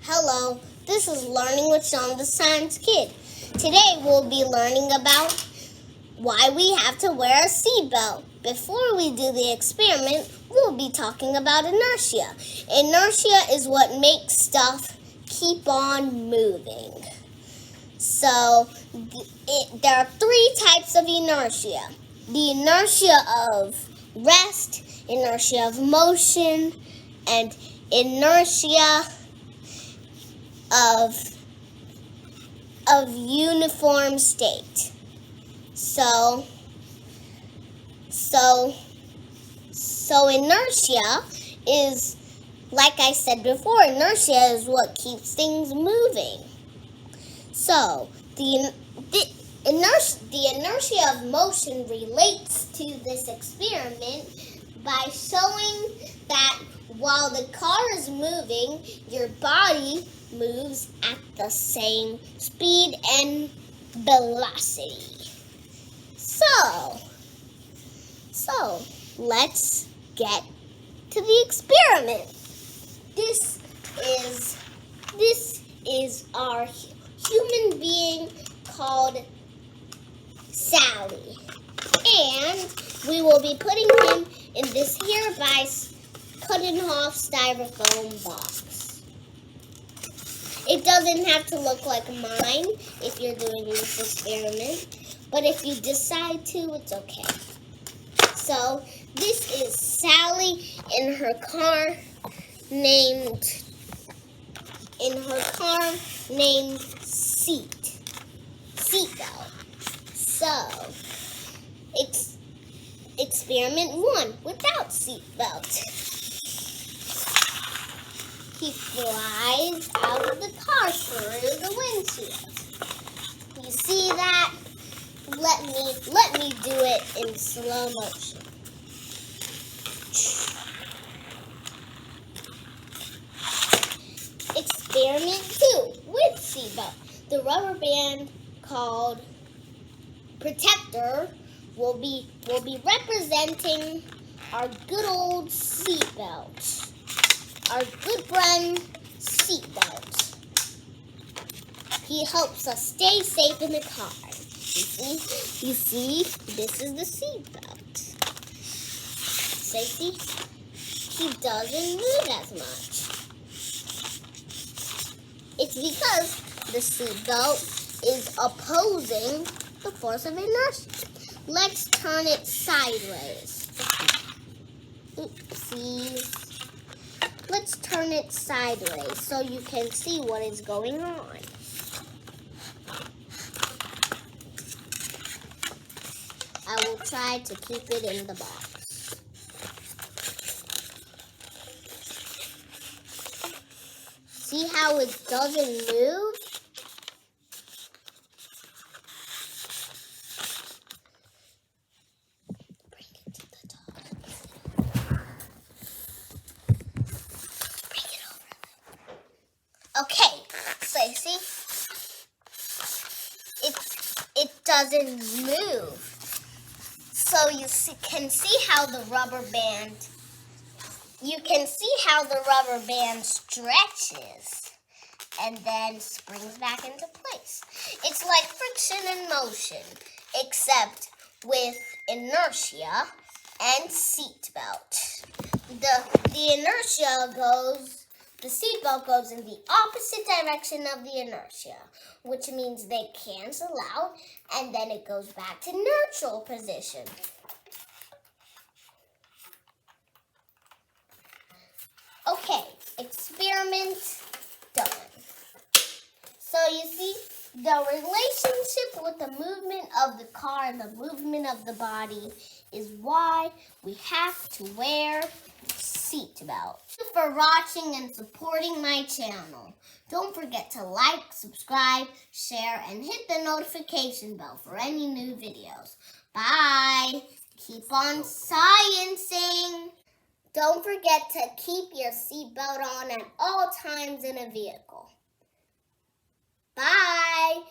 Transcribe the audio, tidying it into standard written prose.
Hello, this is Learning with Sean the Science Kid. Today we'll be learning about why we have to wear a seatbelt. Before we do the experiment, we'll be talking about inertia. Inertia is what makes stuff keep on moving. So, there are three types of inertia. The inertia of rest, inertia of motion, and inertia of uniform state. So inertia is, like I said before, inertia is what keeps things moving. So the inertia of motion relates to this experiment by showing that while the car is moving, your body moves at the same speed and velocity. So let's get to the experiment. This is our human being called Sally, and we will be putting him in this hereby cut in half styrofoam box. It doesn't have to look like mine if you're doing this experiment, but if you decide to, it's okay. So this is Sally in her car named seatbelt. So experiment 1 without seatbelt. He flies out of the car through the windshield. You see that? Let me do it in slow motion. Experiment 2 with seatbelt. The rubber band called protector will be representing our good old seatbelt. Our good friend seatbelt. He helps us stay safe in the car. You see, this is the seatbelt. Safety, he doesn't move as much. It's because the seatbelt is opposing the force of inertia. Let's turn it sideways. Oopsies. Let's turn it sideways so you can see what is going on. I will try to keep it in the box. See how it doesn't move? Bring it to the top. Bring it over. Okay, so you see? It doesn't move. So you can see how the rubber band stretches and then springs back into place. It's like friction in motion, except with inertia and seatbelt. The seatbelt goes in the opposite direction of the inertia, which means they cancel out, and then it goes back to neutral position. Okay, experiment done. So you see, the relationship with the movement of the car and the movement of the body is why we have to wear seatbelt. Thank you for watching and supporting my channel. Don't forget to like, subscribe, share, and hit the notification bell for any new videos. Bye! Keep on sciencing! Don't forget to keep your seatbelt on at all times in a vehicle. Bye!